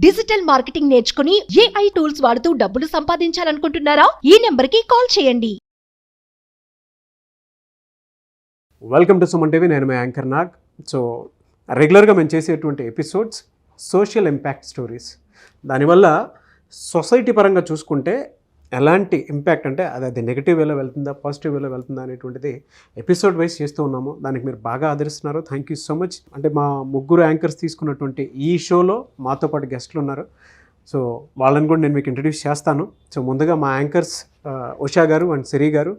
Digital marketing నేర్చుకుని AI tools వాడుతూ డబ్బులు సంపాదించాలనుకుంటున్నారా? ఈ నెంబర్కి కాల్ చేయండి. Welcome to Suman TV. నేను మీ యాంకర్ నాగ్. సో రెగ్యులర్గా మేము చేసేటువంటి ఎపిసోడ్స్ సోషల్ ఇంపాక్ట్ స్టోరీస్. దానివల్ల సొసైటీ పరంగా చూసుకుంటే ఎలాంటి ఇంపాక్ట్ అంటే అది నెగిటివ్ వేలో వెళ్తుందా, పాజిటివ్ వేలో వెళ్తుందా అనేటువంటిది ఎపిసోడ్ వైజ్ చేస్తూ ఉన్నాము. దానికి మీరు బాగా ఆదరిస్తున్నారు. Thank you so much. అంటే మా ముగ్గురు యాంకర్స్ తీసుకున్నటువంటి ఈ షోలో మాతో పాటు గెస్ట్లు ఉన్నారు. సో వాళ్ళని కూడా నేను మీకు ఇంట్రడ్యూస్ చేస్తాను. సో ముందుగా మా యాంకర్స్ ఉషా గారు అండ్ సిరి గారు,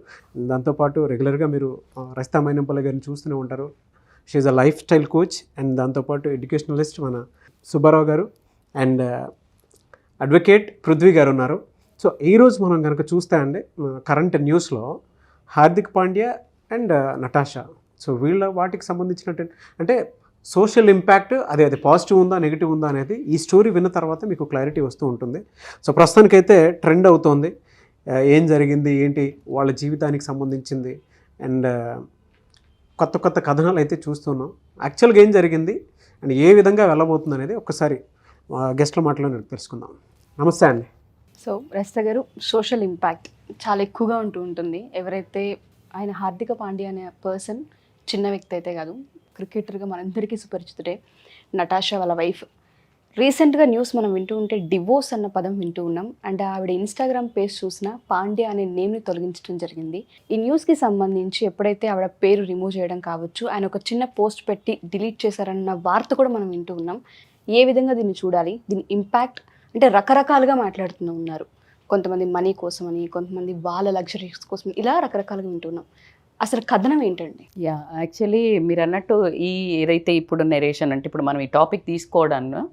దాంతోపాటు రెగ్యులర్గా మీరు రస్తా మైనంపల్లి గారిని చూస్తూనే ఉంటారు. She's a lifestyle coach and దాంతోపాటు ఎడ్యుకేషనలిస్ట్ మన సుబ్బారావు గారు అండ్ అడ్వకేట్ పృథ్వీ గారు ఉన్నారు. సో ఈరోజు మనం కనుక చూస్తే అండి కరెంట్ న్యూస్లో Hardik Pandya and Natasha, so వీళ్ళ వాటికి సంబంధించినట్టు అంటే సోషల్ ఇంపాక్ట్ అది పాజిటివ్ ఉందా నెగిటివ్ ఉందా అనేది ఈ స్టోరీ విన్న తర్వాత మీకు క్లారిటీ వస్తూ ఉంటుంది. సో ప్రస్తుతానికైతే ట్రెండ్ అవుతోంది. ఏం జరిగింది ఏంటి వాళ్ళ జీవితానికి సంబంధించింది అండ్ కొత్త కొత్త కథనాలు అయితే చూస్తున్నాం. యాక్చువల్గా ఏం జరిగింది అండ్ ఏ విధంగా వెళ్ళబోతుంది అనేది ఒక్కసారి గెస్ట్ల మాటలో తెలుసుకుందాం. నమస్తే అండి. సో రస్తా గారు, సోషల్ ఇంపాక్ట్ చాలా ఎక్కువగా ఉంటుంది. ఎవరైతే ఆయన హార్దిక పాండ్యా అనే పర్సన్ చిన్న వ్యక్తి అయితే కాదు, క్రికెటర్గా మనందరికీ సుపరిచితుడే. నటాషా వాళ్ళ వైఫ్. రీసెంట్గా న్యూస్ మనం వింటూ ఉంటే డివోర్స్ అన్న పదం వింటూ ఉన్నాం. అండ్ ఆవిడ ఇన్స్టాగ్రామ్ పేజ్ చూసినా పాండ్యా అనే నేమ్ని తొలగించడం జరిగింది. ఈ న్యూస్కి సంబంధించి ఎప్పుడైతే ఆవిడ పేరు రిమూవ్ చేయడం కావచ్చు, ఆయన ఒక చిన్న పోస్ట్ పెట్టి డిలీట్ చేశారన్న వార్త కూడా మనం వింటూ ఉన్నాం. ఏ విధంగా దీన్ని చూడాలి, దీని ఇంపాక్ట్ అంటే రకరకాలుగా మాట్లాడుతూ ఉన్నారు. కొంతమంది మనీ కోసమని, కొంతమంది వాళ్ళ లగ్జరీస్ కోసం, ఇలా రకరకాలుగా వింటున్నాం. అసలు కథనం ఏంటండి? యాక్చువల్లీ మీరు అన్నట్టు ఈ ఏదైతే ఇప్పుడు నెరేషన్ అంటే ఇప్పుడు మనం ఈ టాపిక్ తీసుకోవడాన్ని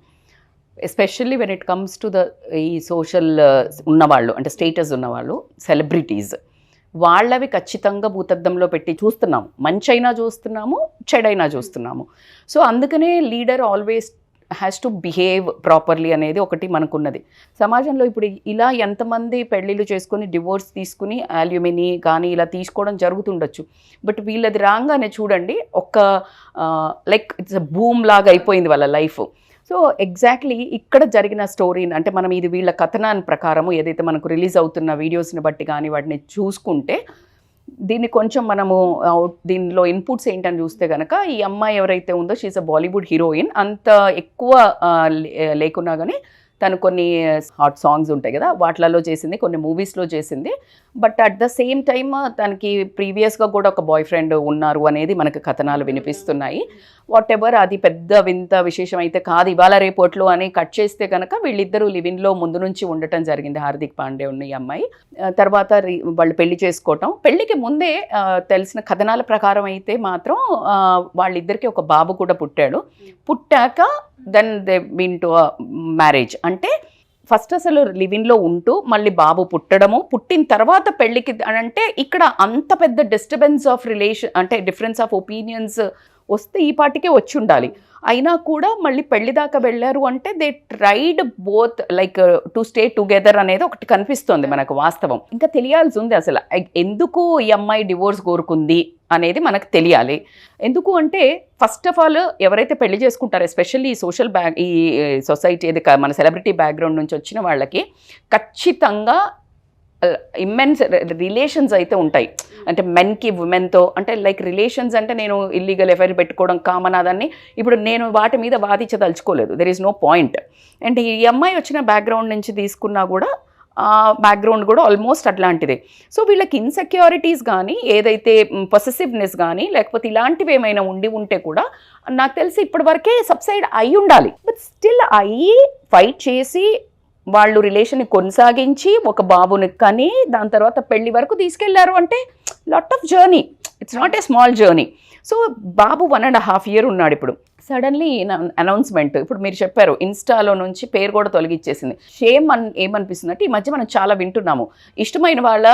especially when it comes to ఈ సోషల్ ఉన్నవాళ్ళు అంటే స్టేటస్ ఉన్నవాళ్ళు, సెలబ్రిటీస్, వాళ్ళవి ఖచ్చితంగా భూతద్దంలో పెట్టి చూస్తున్నాము. మంచి అయినా చూస్తున్నాము, చెడైనా చూస్తున్నాము. సో అందుకనే leader always has to behave properly అనేది ఒకటి మనకున్నది. సమాజంలో ఇప్పుడు ఇలా ఎంతమంది పెళ్ళిళ్ళు చేసుకుని డివోర్స్ తీసుకుని అల్యూమిని కానీ ఇలా తీసుకోవడం జరుగుతుండొచ్చు. బట్ వీళ్ళది రాగానే చూడండి ఒక లైక్ ఇట్స్ బూమ్ లాగా అయిపోయింది వాళ్ళ లైఫ్. సో ఎగ్జాక్ట్లీ ఇక్కడ జరిగిన స్టోరీని అంటే మనం ఇది వీళ్ళ కథనాన్ని ప్రకారము ఏదైతే మనకు రిలీజ్ అవుతున్న వీడియోస్ని బట్టి కానీ వాటిని చూసుకుంటే దీన్ని కొంచెం మనము దీనిలో ఇన్పుట్స్ ఏంటని చూస్తే కనుక ఈ అమ్మాయి ఎవరైతే ఉందో షీఈస్ అ బాలీవుడ్ హీరోయిన్. అంత ఎక్కువ లేకున్నా కానీ తను కొన్ని హాట్ సాంగ్స్ ఉంటాయి కదా వాటిలలో చేసింది, కొన్ని మూవీస్లో చేసింది. But at the same time తనకి ప్రీవియస్గా కూడా ఒక బాయ్ ఫ్రెండ్ ఉన్నారు అనేది మనకు కథనాలు వినిపిస్తున్నాయి. వాట్ ఎవర్ అది పెద్ద వింత విశేషం అయితే కాదు ఇవాళ రేపట్లో అని కట్ చేస్తే కనుక వీళ్ళిద్దరూ లివిన్లో ముందు నుంచి ఉండటం జరిగింది. హార్దిక్ పాండ్యా ఉన్న ఈ అమ్మాయి తర్వాత వాళ్ళు పెళ్లి చేసుకోవటం. పెళ్లికి ముందే తెలిసిన కథనాల ప్రకారం అయితే మాత్రం వాళ్ళిద్దరికి ఒక బాబు కూడా పుట్టాడు. పుట్టాక then they been to marriage. అంటే ఫస్ట్ అసలు లివిన్లో ఉంటూ మళ్ళీ బాబు పుట్టడము, పుట్టిన తర్వాత పెళ్ళికి అంటే ఇక్కడ అంత పెద్ద డిస్టర్బెన్స్ ఆఫ్ రిలేషన్ అంటే డిఫరెన్స్ ఆఫ్ ఒపీనియన్స్ వస్తే ఈ పాటికే వచ్చి ఉండాలి. అయినా కూడా మళ్ళీ పెళ్లి దాకా వెళ్ళారు అంటే they tried both like to stay together అనేది ఒకటి కనిపిస్తుంది మనకు వాస్తవం. ఇంకా తెలియాల్సి ఉంది అసలు ఎందుకు ఈ అమ్మాయి డివోర్స్ కోరుకుంది అనేది మనకు తెలియాలి. ఎందుకు అంటే ఫస్ట్ ఆఫ్ ఆల్ ఎవరైతే పెళ్లి చేసుకుంటారో ఎస్పెషల్లీ ఈ సోషల్ ఈ సొసైటీ ఏది మన సెలబ్రిటీ బ్యాక్గ్రౌండ్ నుంచి వచ్చిన వాళ్ళకి ఖచ్చితంగా ఇమ్మెన్స్ రిలేషన్స్ అయితే ఉంటాయి. అంటే మెన్కి ఉమెన్తో అంటే లైక్ రిలేషన్స్ అంటే నేను ఇల్లీగల్ ఎఫైర్ పెట్టుకోవడం కామన్ అదాన్ని ఇప్పుడు నేను వాటి మీద వాదించదలుచుకోలేదు. There is no point. And ఈ అమ్మాయి వచ్చిన బ్యాక్గ్రౌండ్ నుంచి తీసుకున్నా కూడా ఆ బ్యాక్గ్రౌండ్ కూడా ఆల్మోస్ట్ అట్లాంటిదే. సో వీళ్ళకి ఇన్సెక్యూరిటీస్ కానీ ఏదైతే పొసెసివ్నెస్ కానీ లేకపోతే ఇలాంటివి ఏమైనా ఉంటే కూడా నాకు తెలిసి ఇప్పటి వరకే సబ్సైడ్ అయి ఉండాలి. బట్ స్టిల్ అయ్యి ఫైట్ చేసి వాళ్ళు రిలేషన్ని కొనసాగించి ఒక బాబుని కానీ దాని తర్వాత పెళ్లి వరకు తీసుకెళ్లారు అంటే lot of journey. It's not a small journey. So Babu 1.5 years ఉన్నాడు. ఇప్పుడు సడన్లీ అనౌన్స్మెంట్ ఇప్పుడు మీరు చెప్పారు ఇన్స్టాలో నుంచి పేరు కూడా తొలగిచ్చేసింది. షేమ్ ఏమనిపిస్తుంది అంటే ఈ మధ్య మనం చాలా వింటున్నాము ఇష్టమైన వాళ్ళ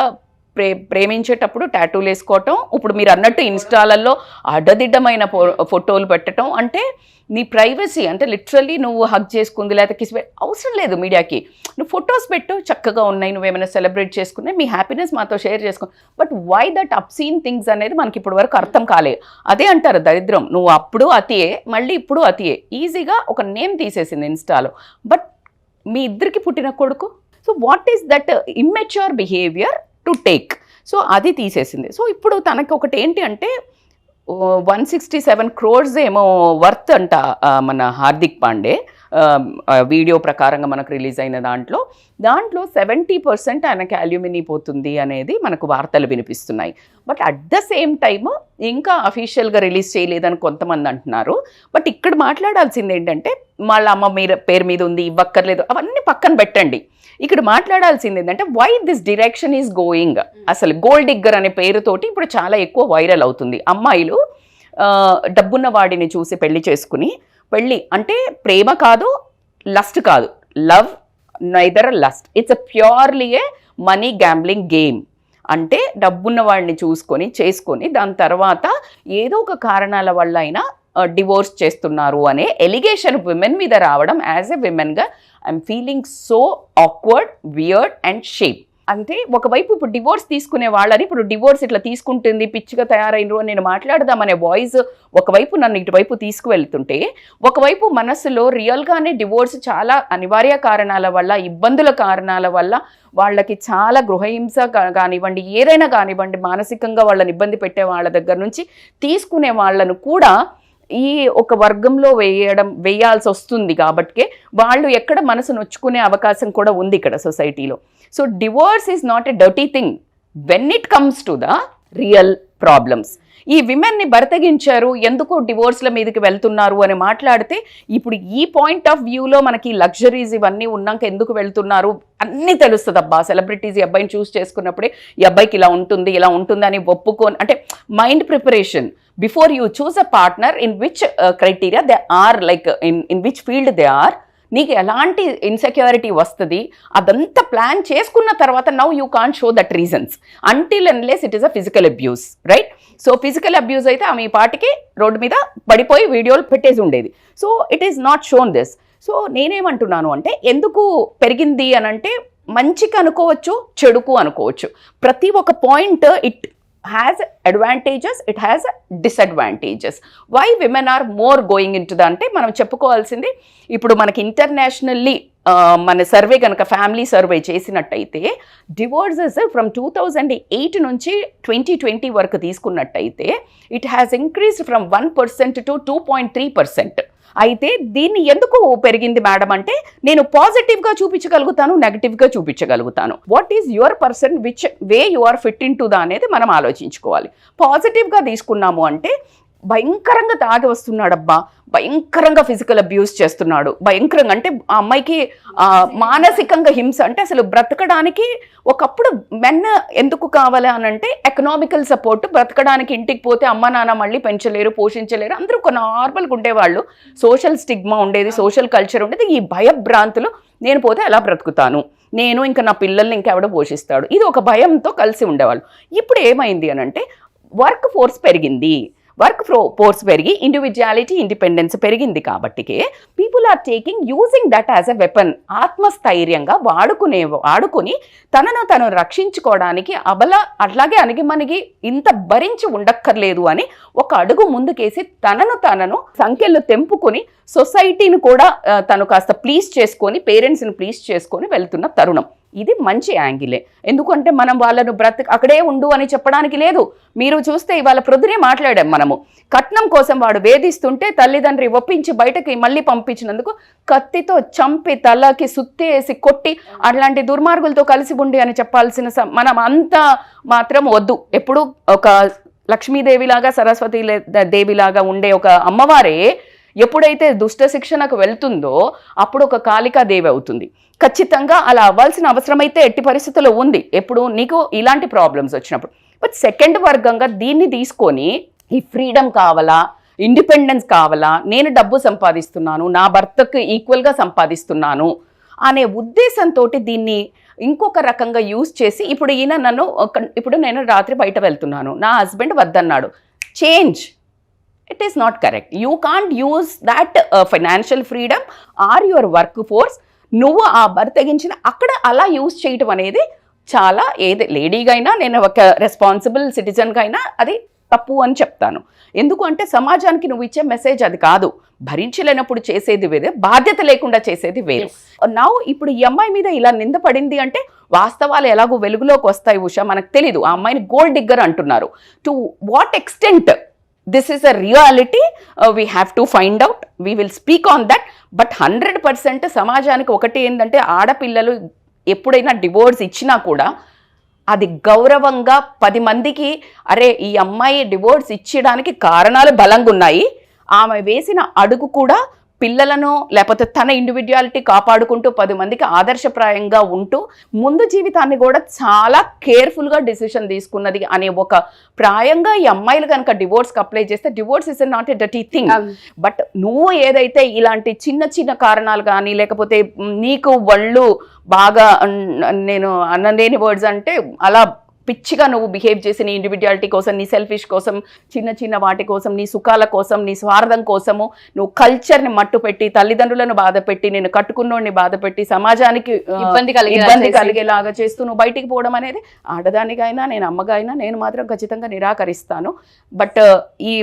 ప్రేమించేటప్పుడు టాటూలు వేసుకోవటం, ఇప్పుడు మీరు అన్నట్టు ఇన్స్టాలలో అడ్డదిడ్డమైన ఫోటోలు పెట్టడం. అంటే నీ ప్రైవసీ అంటే లిటరల్లీ నువ్వు హగ్ చేసుకుంది లేకపోతే కిస్ అవసరం లేదు మీడియాకి. నువ్వు ఫొటోస్ పెట్టు, చక్కగా ఉన్నాయి, నువ్వేమైనా సెలబ్రేట్ చేసుకునే మీ హ్యాపీనెస్ మాతో షేర్ చేసుకో. But why that obscene things అనేది మనకి ఇప్పటి వరకు అర్థం కాలేదు. అదే అంటారు దరిద్రం, నువ్వు అప్పుడు అతియే మళ్ళీ ఇప్పుడు అతియే. ఈజీగా ఒక నేమ్ తీసేసింది ఇన్స్టాలో. బట్ మీ ఇద్దరికి పుట్టిన కొడుకు. So what is that immature behaviour to take? So అది తీసేసింది. సో ఇప్పుడు తనకి ఒకటి ఏంటి అంటే 167 crores ఏమో వర్త్ అంట మన హార్దిక్ పాండే వీడియో ప్రకారంగా మనకు రిలీజ్ అయిన దాంట్లో 70% ఆయనకి అల్యూమినీ పోతుంది అనేది మనకు వార్తలు వినిపిస్తున్నాయి. But at the same time ఇంకా అఫీషియల్గా రిలీజ్ చేయలేదని కొంతమంది అంటున్నారు. బట్ ఇక్కడ మాట్లాడాల్సింది ఏంటంటే వాళ్ళ అమ్మ పేరు మీద ఉంది, ఇవ్వక్కర్లేదు, అవన్నీ పక్కన పెట్టండి. ఇక్కడ మాట్లాడాల్సింది ఏంటంటే why this direction is going. అసలు గోల్డ్ డిగ్గర్ అనే పేరుతోటి ఇప్పుడు చాలా ఎక్కువ వైరల్ అవుతుంది. అమ్మాయిలు డబ్బున్న వాడిని చూసి పెళ్లి చేసుకుని, పెళ్ళి అంటే ప్రేమ కాదు, లస్ట్ కాదు, love neither lust, it's a purely A money gambling game. అంటే డబ్బున్న వాడిని చేసుకొని దాని తర్వాత ఏదో ఒక కారణాల వల్ల అయినా డివోర్స్ చేస్తున్నారు అనే ఎలిగేషన్ విమెన్ మీద రావడం యాజ్ ఎ విమెన్గా I'm feeling so awkward, weird and shame. అంటే ఒకవైపు ఇప్పుడు డివోర్స్ తీసుకునే వాళ్ళని ఇప్పుడు డివోర్స్ ఇట్లా తీసుకుంటుంది, పిచ్చిగా తయారైనరు అని నేను మాట్లాడదామనే వాయిస్ ఒకవైపు నన్ను ఇటువైపు తీసుకువెళ్తుంటే, ఒకవైపు మనసులో రియల్గానే డివోర్స్ చాలా అనివార్య కారణాల వల్ల, ఇబ్బందుల కారణాల వల్ల వాళ్ళకి చాలా గృహహింస కానివ్వండి, ఏదైనా కానివ్వండి, మానసికంగా వాళ్ళని ఇబ్బంది పెట్టే వాళ్ళ దగ్గర నుంచి తీసుకునే వాళ్ళను కూడా ఈ ఒక వర్గంలో వేయాల్సి వస్తుంది. కాబట్టి వాళ్ళు ఎక్కడ మనసు నొచ్చుకునే అవకాశం కూడా ఉంది ఇక్కడ సొసైటీలో. So divorce is not a dirty thing when it comes to the real problems. ఈ విమెన్ని బరతగించారు, ఎందుకు డివోర్స్ల మీదకి వెళ్తున్నారు అని మాట్లాడితే ఇప్పుడు ఈ పాయింట్ ఆఫ్ వ్యూలో మనకి లగ్జరీస్ ఇవన్నీ ఉన్నాక ఎందుకు వెళ్తున్నారు అన్నీ తెలుస్తుంది. అబ్బా సెలబ్రిటీస్ ఈ అబ్బాయిని చూస్ చేసుకున్నప్పుడే ఈ అబ్బాయికి ఇలా ఉంటుంది అని ఒప్పుకొని, అంటే mind preparation before you choose a partner in which criteria they are, like in which field they are, నీకు ఎలాంటి ఇన్సెక్యూరిటీ వస్తుంది అదంతా ప్లాన్ చేసుకున్న తర్వాత now you can't show that reasons until unless it is a physical abuse, right? So physical abuse అయితే ఆమె ఈ పాటికి రోడ్డు మీద పడిపోయి వీడియోలు పెట్టేసి ఉండేది. So it is not shown this. So నేనేమంటున్నాను అంటే ఎందుకు పెరిగింది అని అంటే మంచికి అనుకోవచ్చు, చెడుకు అనుకోవచ్చు. ప్రతి ఒక్క point it has advantages, it has disadvantages. Why women are more going into the అంటే మనం చెప్పుకోవాల్సింది ఇప్పుడు మనకి ఇంటర్నేషనల్లీ మన సర్వే కనుక ఫ్యామిలీ సర్వే చేసినట్టయితే డివోర్సెస్ ఫ్రమ్ 2008 నుంచి 2020 వరకు తీసుకున్నట్టయితే it has increased from 1% to 2.3%. అయితే దీన్ని ఎందుకు పెరిగింది మేడం అంటే నేను పాజిటివ్గా చూపించగలుగుతాను, నెగటివ్గా చూపించగలుగుతాను. What is your person which way you are fit in to the అనేది మనం ఆలోచించుకోవాలి. పాజిటివ్గా తీసుకున్నాము అంటే భయంకరంగా తాగి వస్తున్నాడబ్బా, భయంకరంగా ఫిజికల్ అబ్యూస్ చేస్తున్నాడు, భయంకరంగా అంటే ఆ అమ్మాయికి మానసికంగా హింస, అంటే అసలు బ్రతకడానికి ఒకప్పుడు మెన్ ఎందుకు కావాలి అని అంటే ఎకనామికల్ సపోర్ట్, బ్రతకడానికి ఇంటికి పోతే అమ్మ నాన్న మళ్ళీ పెంచలేరు, పోషించలేరు, అందరూ ఒక నార్మల్గా ఉండేవాళ్ళు, సోషల్ స్టిగ్మా ఉండేది, సోషల్ కల్చర్ ఉండేది. ఈ భయభ్రాంతులు నేను పోతే ఎలా బ్రతుకుతాను, నేను ఇంకా నా పిల్లల్ని ఇంకెవడో పోషిస్తాడు, ఇది ఒక భయంతో కలిసి ఉండేవాళ్ళు. ఇప్పుడు ఏమైంది అని అంటే వర్క్ ఫోర్స్ పెరిగింది, వర్క్ ఫోర్స్ పెరిగి ఇండివిజువాలిటీ ఇండిపెండెన్స్ పెరిగింది కాబట్టికే people are taking using that as a weapon. ఆత్మస్థైర్యంగా వాడుకొని తనను తను రక్షించుకోవడానికి అట్లాగే అణిగిమణిగి ఇంత భరించి ఉండక్కర్లేదు అని ఒక అడుగు ముందుకేసి తనను సంఖ్యలు తెంపుకొని సొసైటీని కూడా తను కాస్త ప్లీజ్ చేసుకొని, పేరెంట్స్ని ప్లీజ్ చేసుకొని వెళ్తున్న తరుణం. ఇది మంచి యాంగిలే. ఎందుకంటే మనం వాళ్ళను అక్కడే ఉండు అని చెప్పడానికి లేదు. మీరు చూస్తే ఇవాళ ప్రొద్దునే మాట్లాడాం మనము, కట్నం కోసం వాడు వేధిస్తుంటే తల్లిదండ్రి ఒప్పించి బయటకి మళ్ళీ పంపించినందుకు కత్తితో చంపి తలకి సుత్తేసి కొట్టి అట్లాంటి దుర్మార్గులతో కలిసి ఉండి అని చెప్పాల్సిన మనం అంతా మాత్రం వద్దు. ఎప్పుడు ఒక లక్ష్మీదేవిలాగా సరస్వతి దేవిలాగా ఉండే ఒక అమ్మవారే ఎప్పుడైతే దుష్ట శిక్షణకు వెళ్తుందో అప్పుడు ఒక కాళికాదేవి అవుతుంది. ఖచ్చితంగా అలా అవ్వాల్సిన అవసరమైతే ఎట్టి పరిస్థితుల్లో ఉంది ఎప్పుడు నీకు ఇలాంటి ప్రాబ్లమ్స్ వచ్చినప్పుడు. బట్ సెకండ్ వర్గంగా దీన్ని తీసుకొని ఈ ఫ్రీడమ్ కావాలా, ఇండిపెండెన్స్ కావాలా, నేను డబ్బు సంపాదిస్తున్నాను, నా భర్తకు ఈక్వల్గా సంపాదిస్తున్నాను అనే ఉద్దేశంతో దీన్ని ఇంకొక రకంగా యూజ్ చేసి ఇప్పుడు నేను రాత్రి బయట వెళ్తున్నాను, నా హస్బెండ్ వద్దన్నాడు, change. It is not correct. You can't use that financial freedom or your workforce నువ్వు ఆ బరితెగించిన అక్కడ అలా యూజ్ చేయటం అనేది చాలా లేడీగా అయినా నేను ఒక రెస్పాన్సిబుల్ సిటిజన్గా అయినా అది తప్పు అని చెప్తాను. ఎందుకు అంటే సమాజానికి నువ్వు ఇచ్చే మెసేజ్ అది కాదు. భరించలేనప్పుడు చేసేది వేరే, బాధ్యత లేకుండా చేసేది వేరు. నా ఇప్పుడు ఈ అమ్మాయి మీద ఇలా నింద పడింది అంటే వాస్తవాలు ఎలాగో వెలుగులోకి వస్తాయి ఉషా, మనకు తెలీదు. ఆ అమ్మాయిని గోల్డ్ డిగ్గర్ అంటున్నారు. To what extent this is a reality, we have to find out, we will speak on that. But 100% సమాజానికి ఒకటి ఏంటంటే, ఆడపిల్లలు ఎప్పుడైనా డివోర్స్ ఇచ్చినా కూడా అది గౌరవంగా 10 మందికి, అరే ఈ అమ్మాయి డివోర్స్ ఇచ్చడానికి కారణాలు బలంగా ఉన్నాయి, ఆమె వేసిన అడుగు కూడా పిల్లలను లేకపోతే తన ఇండివిడ్యువాలిటీ కాపాడుకుంటూ 10 మందికి ఆదర్శప్రాయంగా ఉంటూ ముందు జీవితాన్ని కూడా చాలా కేర్ఫుల్గా డిసిషన్ తీసుకున్నది అనే ఒక ప్రాయంగా ఈ అమ్మాయిలు కనుక డివోర్స్కి అప్లై చేస్తే, divorce is not a dirty thing. But నువ్వు ఏదైతే ఇలాంటి చిన్న చిన్న కారణాలు కానీ, లేకపోతే నీకు వాళ్ళు బాగా, నేను అనలేని వర్డ్స్ అంటే అలా పిచ్చిగా నువ్వు బిహేవ్ చేసి నీ ఇండివిడ్యువాలిటీ కోసం, నీ సెల్ఫిష్ కోసం, చిన్న చిన్న వాటి కోసం, నీ సుఖాల కోసం, నీ స్వార్థం కోసము నువ్వు కల్చర్ని మట్టు పెట్టి, తల్లిదండ్రులను బాధ పెట్టి, నేను కట్టుకున్నోడిని బాధ పెట్టి, సమాజానికి ఇబ్బంది కలిగేలాగా చేస్తూ నువ్వు బయటికి పోవడం అనేది ఆడదానికైనా, నేను అమ్మగైనా నేను మాత్రం ఖచ్చితంగా నిరాకరిస్తాను. బట్ ఈ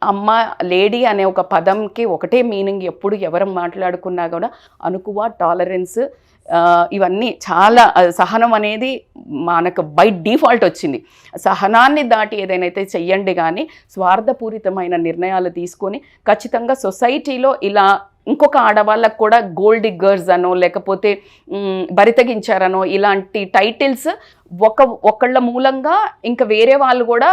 అమ్మ లేడీ అనే ఒక పదంకి ఒకటే మీనింగ్. ఎప్పుడు ఎవరు మాట్లాడుకున్నా కూడా అనుకువ, టాలరెన్స్, ఇవన్నీ చాలా, సహనం అనేది మనకు బై డిఫాల్ట్ వచ్చింది. సహనాన్ని దాటి ఏదైనా చెయ్యండి, కానీ స్వార్థపూరితమైన నిర్ణయాలు తీసుకొని ఖచ్చితంగా సొసైటీలో ఇలా ఇంకొక ఆడవాళ్ళకు కూడా గోల్డ్ డిగ్గర్స్ అనో లేకపోతే బరితగించారనో ఇలాంటి టైటిల్స్ ఒకళ్ళ మూలంగా ఇంకా వేరే వాళ్ళు కూడా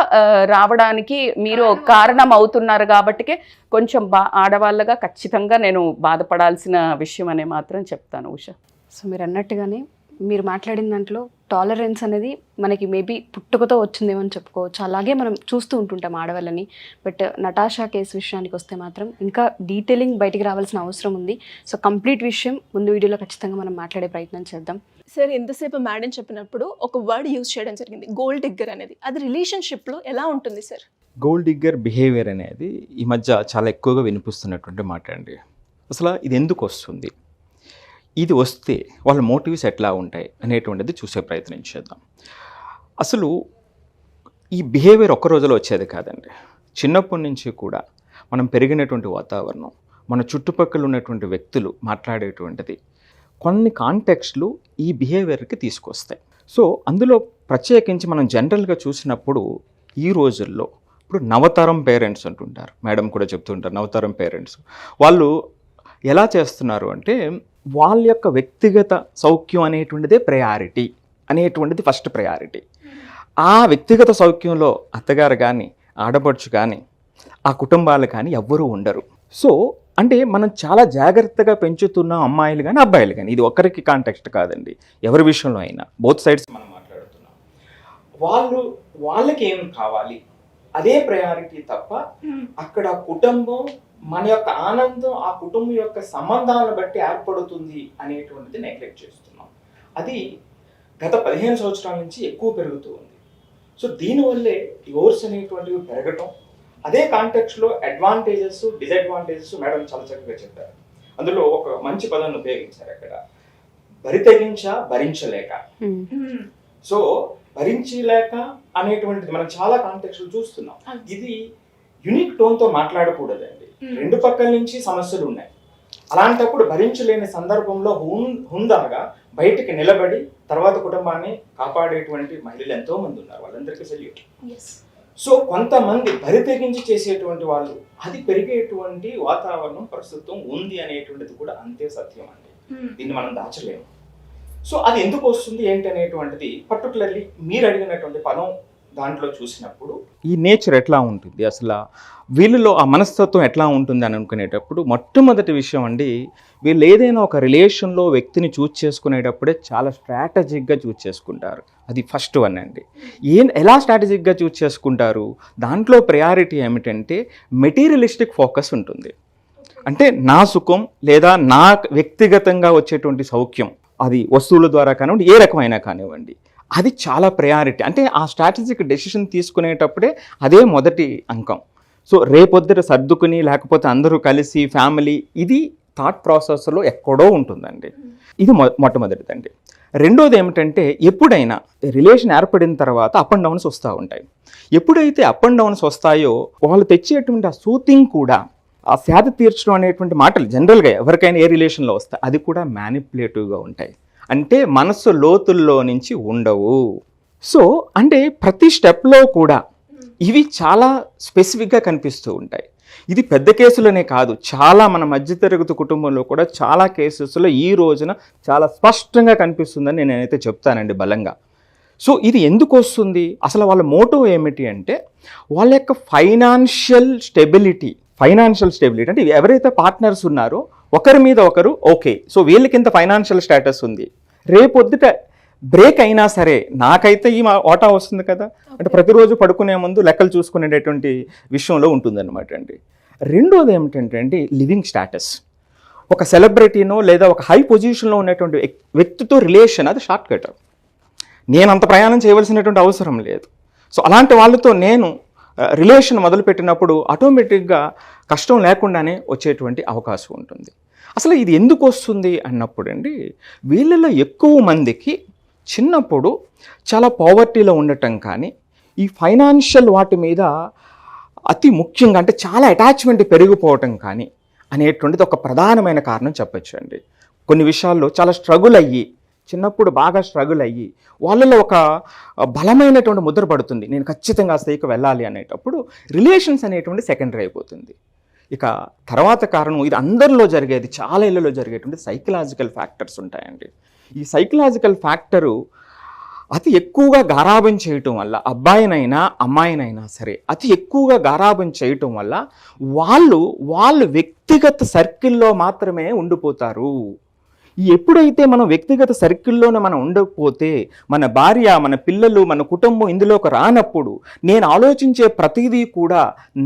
రావడానికి మీరు కారణం అవుతున్నారు. కాబట్టికే కొంచెం ఆడవాళ్ళగా ఖచ్చితంగా నేను బాధపడాల్సిన విషయం అనే మాత్రం చెప్తాను ఉషా. సో మీరు అన్నట్టుగానే మీరు మాట్లాడిన దాంట్లో టాలరెన్స్ అనేది మనకి మేబీ పుట్టుకతో వచ్చిందేమో అని చెప్పుకోవచ్చు. అలాగే మనం చూస్తూ ఉంటుంటాం ఆడవాళ్ళని. బట్ నటాషా కేసు విషయానికి వస్తే మాత్రం ఇంకా డీటెయిలింగ్ బయటికి రావాల్సిన అవసరం ఉంది. సో కంప్లీట్ విషయం ముందు వీడియోలో ఖచ్చితంగా మనం మాట్లాడే ప్రయత్నం చేద్దాం. సార్, ఎంతసేపు మేడం చెప్పినప్పుడు ఒక వర్డ్ యూజ్ చేయడం జరిగింది, గోల్డ్ డిగ్గర్ అనేది. అది రిలేషన్షిప్లో ఎలా ఉంటుంది సార్? గోల్డ్ డిగ్గర్ బిహేవియర్ అనేది ఈ మధ్య చాలా ఎక్కువగా వినిపిస్తున్నటువంటి మాట అండి. అసలు ఇది ఎందుకు వస్తుంది, ఇది వస్తే వాళ్ళ మోటివ్స్ ఎట్లా ఉంటాయి అనేటువంటిది చూసే ప్రయత్నం చేద్దాం. అసలు ఈ బిహేవియర్ ఒక్క రోజులో వచ్చేది కాదండి. చిన్నప్పటి నుంచి కూడా మనం పెరిగినటువంటి వాతావరణం, మన చుట్టుపక్కల ఉన్నటువంటి వ్యక్తులు మాట్లాడేటువంటిది, కొన్ని కాంటెక్స్ట్లు ఈ బిహేవియర్కి తీసుకొస్తాయి. సో అందులో ప్రత్యేకించి మనం జనరల్గా చూసినప్పుడు ఈ రోజుల్లో ఇప్పుడు నవతరం పేరెంట్స్ అంటుంటారు, మేడం కూడా చెప్తుంటారు, నవతరం పేరెంట్స్ వాళ్ళు ఎలా చేస్తున్నారు అంటే, వాళ్ళ యొక్క వ్యక్తిగత సౌఖ్యం అనేటువంటిదే ప్రయారిటీ అనేటువంటిది ఫస్ట్ ప్రయారిటీ. ఆ వ్యక్తిగత సౌఖ్యంలో అత్తగారు కానీ, ఆడపడుచు కానీ, ఆ కుటుంబాలు కానీ ఎవ్వరూ ఉండరు. సో అంటే మనం చాలా జాగ్రత్తగా పెంచుతున్న అమ్మాయిలు కానీ అబ్బాయిలు కానీ, ఇది ఒక్కరికి కాంటెక్స్ట్ కాదండి, ఎవరి విషయంలో అయినా బోత్ సైడ్స్ మనం మాట్లాడుతున్నాం. వాళ్ళకి ఏం కావాలి అదే ప్రయారిటీ తప్ప అక్కడ కుటుంబం, మన యొక్క ఆనందం ఆ కుటుంబం యొక్క సంబంధాలను బట్టి ఏర్పడుతుంది అనేటువంటిది నెగ్లెక్ట్ చేస్తున్నాం. అది గత 15 సంవత్సరాల నుంచి ఎక్కువ పెరుగుతూ ఉంది. సో దీనివల్లే డివోర్స్ అనేటువంటివి పెరగటం. అదే కాంటెక్స్లో అడ్వాంటేజెస్, డిసడ్వాంటేజెస్ మేడం చాలా చక్కగా చెప్పారు. అందులో ఒక మంచి పదాన్ని ఉపయోగించారు అక్కడ, భరించలేక. సో భరించలేక అనేటువంటిది మనం చాలా కాంటెక్స్లు చూస్తున్నాం. ఇది యూనిక్ టోన్తో మాట్లాడకూడదండి. రెండు పక్కల నుంచి సమస్యలు ఉన్నాయి. అలాంటప్పుడు భరించలేని సందర్భంలో హుందాగా బయటికి నిలబడి తర్వాత కుటుంబాన్ని కాపాడేటువంటి మహిళలు ఎంతో మంది ఉన్నారు, వాళ్ళందరికీ సెల్యూట్. సో కొంతమంది బరితెగించి చేసేటువంటి వాళ్ళు, అది పెరిగేటువంటి వాతావరణం ప్రస్తుతం ఉంది అనేటువంటిది కూడా అంతే సత్యం అండి. దీన్ని మనం దాచలేము. సో అది ఎందుకు వస్తుంది ఏంటి అనేటువంటిది పర్టికులర్లీ మీరు అడిగినటువంటి పదం దాంట్లో చూసినప్పుడు ఈ నేచర్ ఎట్లా ఉంటుంది, అసలు వీళ్ళలో ఆ మనస్తత్వం ఎట్లా ఉంటుంది అని అనుకునేటప్పుడు మొట్టమొదటి విషయం అండి, వీళ్ళు ఏదైనా ఒక రిలేషన్లో వ్యక్తిని చూస్ చేసుకునేటప్పుడే చాలా స్ట్రాటజిక్గా చూస్ చేసుకుంటారు. అది ఫస్ట్ వన్ అండి. ఎలా స్ట్రాటజిక్గా చూస్ చేసుకుంటారు, దాంట్లో ప్రయారిటీ ఏమిటంటే మెటీరియలిస్టిక్ ఫోకస్ ఉంటుంది. అంటే నా సుఖం లేదా నా వ్యక్తిగతంగా వచ్చేటువంటి సౌఖ్యం, అది వస్తువుల ద్వారా కానివ్వండి, ఏ రకమైనా కానివ్వండి, అది చాలా ప్రయారిటీ. అంటే ఆ స్ట్రాటజిక్ డెసిషన్ తీసుకునేటప్పుడే అదే మొదటి అంకం. సో రేపొద్దుట సర్దుకుని లేకపోతే అందరూ కలిసి ఫ్యామిలీ, ఇది థాట్ ప్రాసెస్లో ఎక్కడో ఉంటుందండి. ఇది మొట్టమొదటిదండి. రెండోది ఏమిటంటే, ఎప్పుడైనా రిలేషన్ ఏర్పడిన తర్వాత అప్ అండ్ డౌన్స్ వస్తూ ఉంటాయి. ఎప్పుడైతే అప్ అండ్ డౌన్స్ వస్తాయో వాళ్ళు తెచ్చేటువంటి ఆ సూతింగ్ కూడా ఆ సేద తీర్చడం అనేటువంటి మాటలు జనరల్గా ఎవరికైనా ఏ రిలేషన్లో వస్తాయి, అది కూడా మ్యానిపులేటివ్గా ఉంటాయి, అంటే మనసు లోతుల్లో నుంచి ఉండవు. సో అంటే ప్రతి స్టెప్లో కూడా ఇవి చాలా స్పెసిఫిక్గా కనిపిస్తూ ఉంటాయి. ఇది పెద్ద కేసులనే కాదు, చాలా మన మధ్యతరగతి కుటుంబంలో కూడా చాలా కేసెస్లో ఈ రోజున చాలా స్పష్టంగా కనిపిస్తుందని నేనైతే చెప్తానండి బలంగా. సో ఇది ఎందుకు వస్తుంది, అసలు వాళ్ళ మోటో ఏమిటి అంటే వాళ్ళ యొక్క ఫైనాన్షియల్ స్టెబిలిటీ అంటే ఎవరైతే పార్ట్నర్స్ ఉన్నారో ఒకరి మీద ఒకరు ఓకే, సో వీళ్ళకి ఇంత ఫైనాన్షియల్ స్టేటస్ ఉంది, రేపొద్దుట బ్రేక్ అయినా సరే నాకైతే ఈ వాటా వస్తుంది కదా, అంటే ప్రతిరోజు పడుకునే ముందు లెక్కలు చూసుకునేటటువంటి విషయంలో ఉంటుందన్నమాట అండి. రెండోది ఏమిటంటే అండి లివింగ్ స్టేటస్. ఒక సెలబ్రిటీనో లేదా ఒక హై పొజిషన్లో ఉన్నటువంటి వ్యక్తితో రిలేషన్ అది షార్ట్ కట్, నేను అంత ప్రయాణం చేయవలసినటువంటి అవసరం లేదు. సో అలాంటి వాళ్ళతో నేను రిలేషన్ మొదలుపెట్టినప్పుడు ఆటోమేటిక్గా కష్టం లేకుండానే వచ్చేటువంటి అవకాశం ఉంటుంది. అసలు ఇది ఎందుకు వస్తుంది అన్నప్పుడు అండి, వీళ్ళలో ఎక్కువ మందికి చిన్నప్పుడు చాలా పావర్టీలో ఉండటం కానీ ఈ ఫైనాన్షియల్ వాటి మీద అతి ముఖ్యంగా అంటే చాలా అటాచ్మెంట్ పెరిగిపోవటం కానీ అనేటువంటిది ఒక ప్రధానమైన కారణం చెప్పచ్చు అండి. కొన్ని విషయాల్లో చాలా స్ట్రగుల్ అయ్యి చిన్నప్పుడు బాగా స్ట్రగుల్ అయ్యి వాళ్ళలో ఒక బలమైనటువంటి ముద్ర పడుతుంది, నేను ఖచ్చితంగా ఆ స్థాయికి వెళ్ళాలి అనేటప్పుడు రిలేషన్స్ అనేటువంటి సెకండరీ అయిపోతుంది. ఇక తర్వాత కారణం ఇది అందరిలో జరిగేది, చాలా ఇళ్ళలో జరిగేటువంటి సైకలాజికల్ ఫ్యాక్టర్స్ ఉంటాయండి. ఈ సైకలాజికల్ ఫ్యాక్టరు అతి ఎక్కువగా గారాబం చేయటం వల్ల, అబ్బాయినైనా అమ్మాయినైనా సరే అతి ఎక్కువగా గారాబం చేయటం వల్ల వాళ్ళు వ్యక్తిగత సర్కిల్లో మాత్రమే ఉండిపోతారు. ఎప్పుడైతే మనం వ్యక్తిగత సర్కిల్లోనే మనం ఉండకపోతే మన భార్య, మన పిల్లలు, మన కుటుంబం ఇందులోకి రానప్పుడు నేను ఆలోచించే ప్రతిదీ కూడా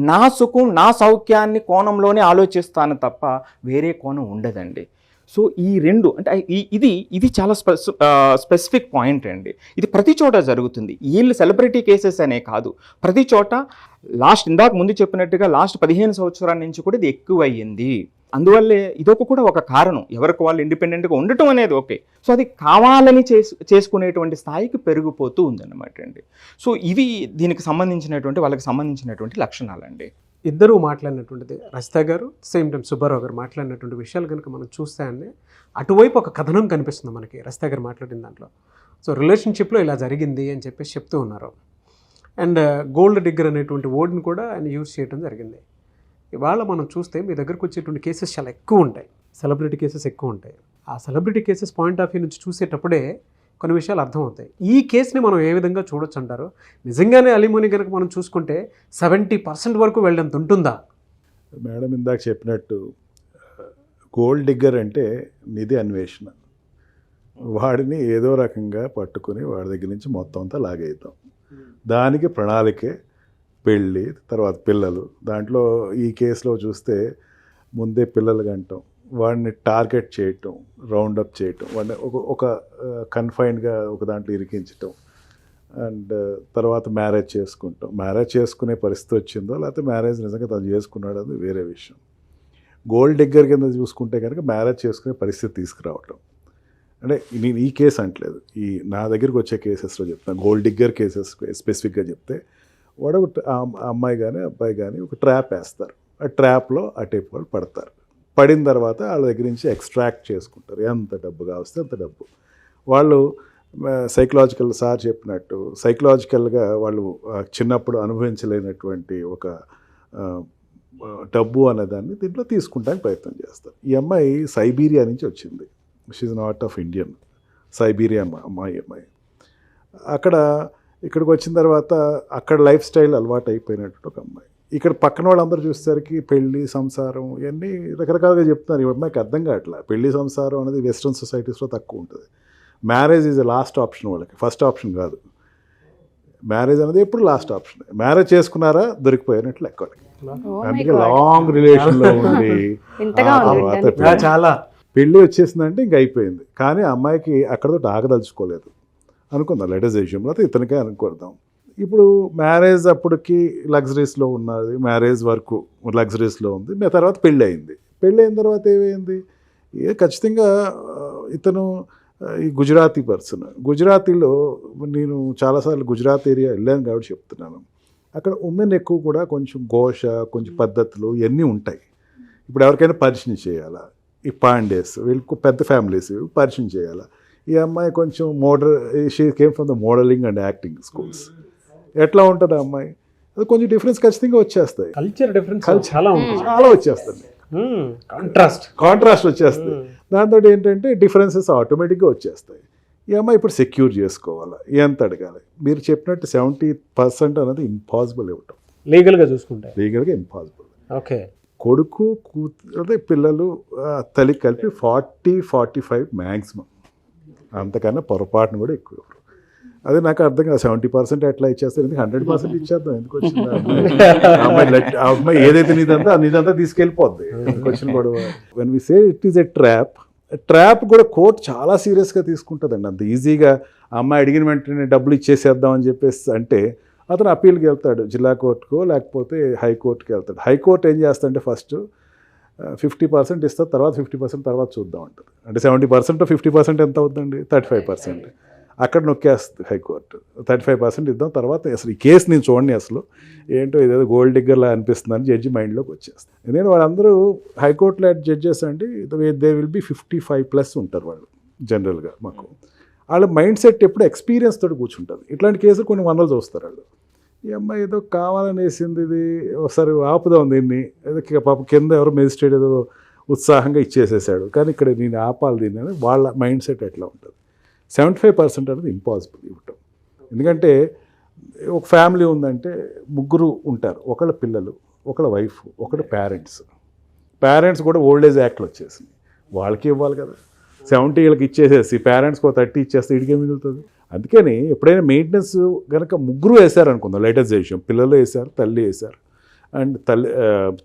నా సుఖం, నా సౌఖ్యాన్ని కోణంలోనే ఆలోచిస్తాను తప్ప వేరే కోణం ఉండదండి. సో ఈ రెండు అంటే ఇది చాలా స్పెసిఫిక్ పాయింట్ అండి. ఇది ప్రతి చోట జరుగుతుంది. వీళ్ళు సెలబ్రిటీ కేసెస్ అనే కాదు, ప్రతి చోట ఇందాక ముందు చెప్పినట్టుగా లాస్ట్ 15 సంవత్సరాల నుంచి కూడా ఇది ఎక్కువ అయ్యింది. అందువల్లే ఇదొక కూడా ఒక కారణం, ఎవరికి వాళ్ళు ఇండిపెండెంట్గా ఉండటం అనేది ఓకే, సో అది కావాలని చేసుకునేటువంటి స్థాయికి పెరిగిపోతూ ఉందన్నమాట అండి. సో ఇవి దీనికి సంబంధించినటువంటి వాళ్ళకి సంబంధించినటువంటి లక్షణాలండి. ఇద్దరూ మాట్లాడినటువంటిది రజిత గారు సేమ్ టైం సుబ్బారావు గారు మాట్లాడినటువంటి విషయాలు కనుక మనం చూస్తే అండి అటువైపు ఒక కథనం కనిపిస్తుంది మనకి రజిత గారు మాట్లాడిన దాంట్లో. సో రిలేషన్షిప్లో ఇలా జరిగింది అని చెప్పేసి చెప్తూ ఉన్నారు. అండ్ గోల్డ్ డిగ్గర్ అనేటువంటి వర్డ్ని కూడా ఆయన యూజ్ చేయడం జరిగింది. ఇవాళ మనం చూస్తే మీ దగ్గరకు వచ్చేటువంటి కేసెస్ చాలా ఎక్కువ ఉంటాయి, సెలబ్రిటీ కేసెస్ ఎక్కువ ఉంటాయి. ఆ celebrity cases point of view నుంచి చూసేటప్పుడే కొన్ని విషయాలు అర్థమవుతాయి. ఈ కేసుని మనం ఏ విధంగా చూడొచ్చు అంటారు? నిజంగానే అలిమోని కనుక మనం చూసుకుంటే 70% వరకు వెళ్ళేంత ఉంటుందా? మేడం ఇందాక చెప్పినట్టు గోల్డ్ డిగ్గర్ అంటే నిధి అన్వేషణ, వాడిని ఏదో రకంగా పట్టుకుని వాడి దగ్గర నుంచి మొత్తం అంతా లాగేద్దాం, దానికి ప్రణాళికే పెళ్ళి, తర్వాత పిల్లలు. దాంట్లో ఈ కేసులో చూస్తే ముందే పిల్లలు కంటాం, వాడిని టార్గెట్ చేయటం, రౌండప్ చేయటం, వాడిని ఒక కన్ఫైన్డ్గా ఒక దాంట్లో ఇరికించటం, అండ్ తర్వాత మ్యారేజ్ చేసుకుంటాం. మ్యారేజ్ చేసుకునే పరిస్థితి వచ్చిందో లేకపోతే మ్యారేజ్ నిజంగా తను చేసుకున్నాడు అది వేరే విషయం. గోల్డ్ డిగ్గర్ కింద చూసుకుంటే కనుక మ్యారేజ్ చేసుకునే పరిస్థితి తీసుకురావటం. అంటే నేను ఈ కేసు అంటలేదు, ఈ నా దగ్గరికి వచ్చే కేసెస్లో చెప్తాను. గోల్డ్ డిగ్గర్ కేసెస్ స్పెసిఫిక్గా చెప్తే వాడు అమ్మాయి కానీ అబ్బాయి కానీ ఒక ట్రాప్ వేస్తారు, ఆ ట్రాప్లో అటేపు వాళ్ళు పడతారు. పడిన తర్వాత వాళ్ళ దగ్గర నుంచి ఎక్స్ట్రాక్ట్ చేసుకుంటారు, ఎంత డబ్బు కావస్తే అంత డబ్బు. వాళ్ళు సైకలాజికల్ సార్ చెప్పినట్టు సైకలాజికల్గా వాళ్ళు చిన్నప్పుడు అనుభవించలేనటువంటి ఒక డబ్బు అనేదాన్ని దీంట్లో తీసుకుంటానికి ప్రయత్నం చేస్తారు. ఈ అమ్మాయి సైబీరియా నుంచి వచ్చింది, she's not of Indian, Siberia అమ్మాయి. ఇక్కడికి వచ్చిన తర్వాత అక్కడ లైఫ్ స్టైల్ అలవాటు అయిపోయినట్టు ఒక అమ్మాయి. ఇక్కడ పక్కన వాళ్ళందరూ చూసేసరికి పెళ్ళి, సంసారం ఇవన్నీ రకరకాలుగా చెప్తున్నారు. ఈ అమ్మాయికి అర్థం కావట్లా. పెళ్ళి, సంసారం అనేది వెస్ట్రన్ సొసైటీస్లో తక్కువ ఉంటుంది. మ్యారేజ్ ఈజ్ లాస్ట్ ఆప్షన్ వాళ్ళకి, ఫస్ట్ ఆప్షన్ కాదు. మ్యారేజ్ అనేది ఎప్పుడు లాస్ట్ ఆప్షన్. మ్యారేజ్ చేసుకున్నారా దొరికిపోయినట్లు లెక్క వాళ్ళకి. అందుకే లాంగ్ రిలేషన్లో ఉండి చాలా పెళ్ళి వచ్చేసిందంటే ఇంక అయిపోయింది. కానీ ఆ అమ్మాయికి అక్కడతో ఆగదలుచుకోలేదు అనుకుందాం, లెటర్స్ విషయంలో అయితే ఇతనికే అనుకుందాం. ఇప్పుడు మ్యారేజ్ అప్పటికి లగ్జరీస్లో ఉన్నది, మ్యారేజ్ వరకు లగ్జరీస్లో ఉంది. తర్వాత పెళ్ళి అయింది. పెళ్ళి అయిన తర్వాత ఏమైంది, ఖచ్చితంగా ఇతను ఈ గుజరాతీ పర్సన్. గుజరాతీలో నేను చాలాసార్లు గుజరాత్ ఏరియా వెళ్ళాను కాబట్టి చెప్తున్నాను. అక్కడ ఉమెన్ ఎక్కువ కూడా కొంచెం ఘోష, కొంచెం పద్ధతులు ఇవన్నీ ఉంటాయి. ఇప్పుడు ఎవరికైనా పరిచయం చేయాలా, ఈ పాండేస్ వీళ్ళకు పెద్ద ఫ్యామిలీస్ పరిచయం చేయాలా. ఈ అమ్మాయి కొంచెం she came from the modelling and acting schools. ఎట్లా ఉంటుంది ఆ అమ్మాయి, అది కొంచెం డిఫరెన్స్ ఖచ్చితంగా వచ్చేస్తాయి. కల్చర్ డిఫరెన్స్ చాలా ఉంటుంది, చాలా వచ్చేస్తుంది, కాంట్రాస్ట్ వచ్చేస్తుంది. దాంతో ఏంటంటే డిఫరెన్సెస్ ఆటోమేటిక్గా వచ్చేస్తాయి. ఈ అమ్మాయి ఇప్పుడు సెక్యూర్ చేసుకోవాలి, ఎంత అడగాలి. మీరు చెప్పినట్టు 70% అనేది ఇంపాసిబుల్ ఇవ్వటం, లీగల్గా చూసుకుంటే లీగల్గా ఇంపాసిబుల్. ఓకే, కొడుకు కూతురు పిల్లలు తల్లి కలిపి 40-45 మ్యాక్సిమం, అంతకన్నా పొరపాటును కూడా ఎక్కువ. అదే నాకు అర్థం కాదు, 70% ఎట్లా ఇచ్చేస్తారు, ఎందుకు 100% ఇచ్చేద్దాం, ఎందుకు వచ్చింది ఆ అమ్మాయి ఏదైతే నీదంతా తీసుకెళ్ళిపోద్ది, ఎందుకు వచ్చిన గొడవ. When we say it is a trap కూడా కోర్టు చాలా సీరియస్గా తీసుకుంటుందండి. అంత ఈజీగా ఆ అమ్మాయి అడిగిన వెంటనే డబ్బులు ఇచ్చేసేద్దాం అని చెప్పేసి అంటే అతను అప్పీల్కి వెళ్తాడు, జిల్లా కోర్టుకో లేకపోతే హైకోర్టుకి వెళ్తాడు. హైకోర్టు ఏం చేస్తాడంటే ఫస్ట్ 50% ఇస్తారు, తర్వాత 50% తర్వాత చూద్దాం అంటారు. అంటే 70% 50% ఎంత అవుతుందండి, 35%. అక్కడ నొక్కేస్తుంది హైకోర్టు, 35% ఇద్దాం, తర్వాత అసలు ఈ కేసు నేను చూడండి, అసలు ఏంటో ఇదేదో గోల్డ్ డిగ్గర్లా అనిపిస్తుందని జడ్జి మైండ్లోకి వచ్చేస్తుంది. ఎందుకంటే వాళ్ళందరూ హైకోర్టులో జడ్జెస్ అండి, దే విల్ బి 55+ ఉంటారు వాళ్ళు జనరల్గా. మాకు వాళ్ళ మైండ్ సెట్ ఎప్పుడు ఎక్స్పీరియన్స్ తోటి కూర్చుంటుంది. ఇట్లాంటి కేసులు కొన్ని వందలు చూస్తారు వాళ్ళు. ఈ అమ్మాయి ఏదో కావాలని వేసింది, ఇది ఒకసారి ఆపుదాం దీన్ని, ఏదో పాప కింద ఎవరో మెజిస్ట్రేట్ ఏదో ఉత్సాహంగా ఇచ్చేసేసాడు, కానీ ఇక్కడ నేను ఆపాలి దీన్ని అని వాళ్ళ మైండ్ సెట్ ఎట్లా ఉంటుంది. 75% అనేది ఇంపాసిబుల్ ఇవ్వటం. ఎందుకంటే ఒక ఫ్యామిలీ ఉందంటే ముగ్గురు ఉంటారు, ఒకళ్ళ పిల్లలు, ఒకళ్ళ వైఫ్, ఒకళ్ళ పేరెంట్స్ కూడా ఓల్డ్ ఏజ్ యాక్ట్లు వచ్చేసింది, వాళ్ళకి ఇవ్వాలి కదా. 70 వీళ్ళకి ఇచ్చేసేసి పేరెంట్స్కి 30 ఇచ్చేస్తే ఇడికే మిగులుతుంది. అందుకని ఎప్పుడైనా మెయింటెనెన్స్ కనుక ముగ్గురు వేశారు అనుకుందాం, లేటెస్ట్ విషయం, పిల్లలు వేశారు, తల్లి వేశారు, అండ్